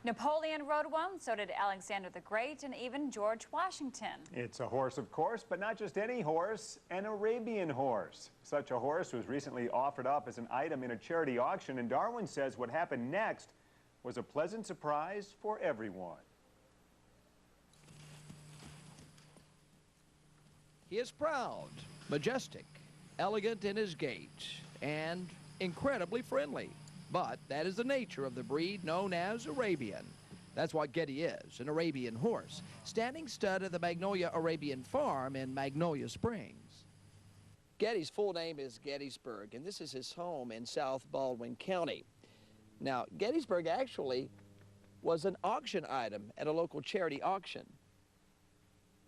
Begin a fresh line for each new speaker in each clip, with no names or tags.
Napoleon rode one, so did Alexander the Great, and even George Washington.
It's a horse, of course, but not just any horse, an Arabian horse. Such a horse was recently offered up as an item in a charity auction, and Darwin says what happened next was a pleasant surprise for everyone.
He is proud, majestic, elegant in his gait, and incredibly friendly. But that is the nature of the breed known as Arabian. That's what Getty is, an Arabian horse, standing stud at the Magnolia Arabian Farm in Magnolia Springs. Getty's full name is Gettysburg, and this is his home in South Baldwin County. Now, Gettysburg actually was an auction item at a local charity auction,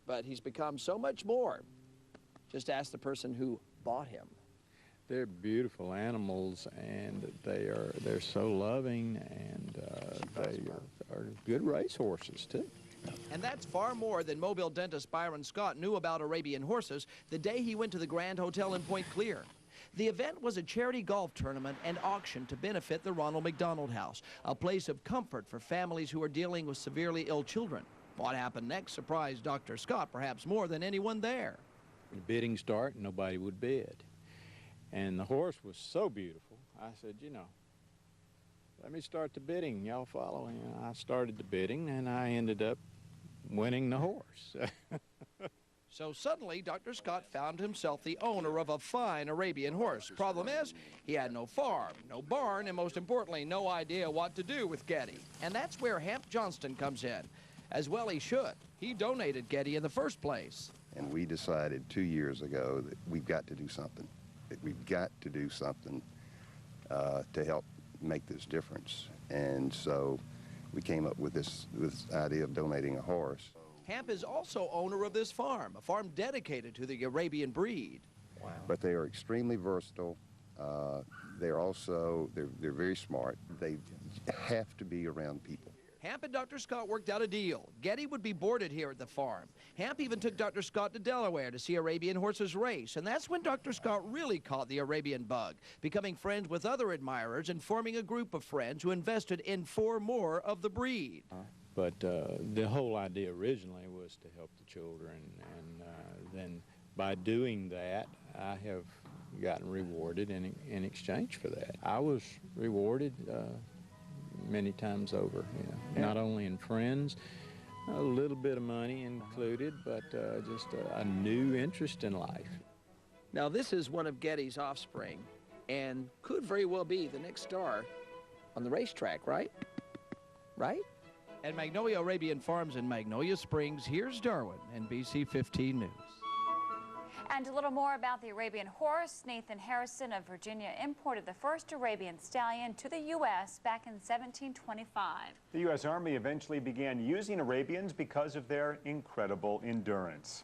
but he's become so much more. Just ask the person who bought him.
They're beautiful animals, and they're so loving, and they are good race horses too.
And that's far more than Mobile dentist Byron Scott knew about Arabian horses the day he went to the Grand Hotel in Point Clear. The event was a charity golf tournament and auction to benefit the Ronald McDonald House, a place of comfort for families who are dealing with severely ill children. What happened next surprised Dr. Scott perhaps more than anyone there.
The bidding started, nobody would bid. And the horse was so beautiful, I said, you know, let me start the bidding, y'all follow? And I started the bidding, and I ended up winning the horse.
So suddenly, Dr. Scott found himself the owner of a fine Arabian horse. Problem is, he had no farm, no barn, and most importantly, no idea what to do with Getty. And that's where Hamp Johnston comes in. As well he should. He donated Getty in the first place.
And we decided 2 years ago that we've got to do something. That we've got to do something to help make this difference. And so we came up with this idea of donating a horse.
Hamp is also owner of this farm, a farm dedicated to the Arabian breed.
Wow. But they are extremely versatile. They're very smart. They have to be around people.
Hamp and Dr. Scott worked out a deal. Getty would be boarded here at the farm. Hamp even took Dr. Scott to Delaware to see Arabian horses race, and that's when Dr. Scott really caught the Arabian bug, becoming friends with other admirers and forming a group of friends who invested in 4 more of the breed.
But the whole idea originally was to help the children, and then by doing that, I have gotten rewarded in exchange for that. I was rewarded many times over, not only in friends, a little bit of money included, but just a new interest in life.
Now this is one of Getty's offspring, and could very well be the next star on the racetrack, right? Right? At Magnolia Arabian Farms in Magnolia Springs, here's Darwin, NBC 15 News.
And a little more about the Arabian horse. Nathan Harrison of Virginia imported the first Arabian stallion to the U.S. back in 1725.
The U.S. Army eventually began using Arabians because of their incredible endurance.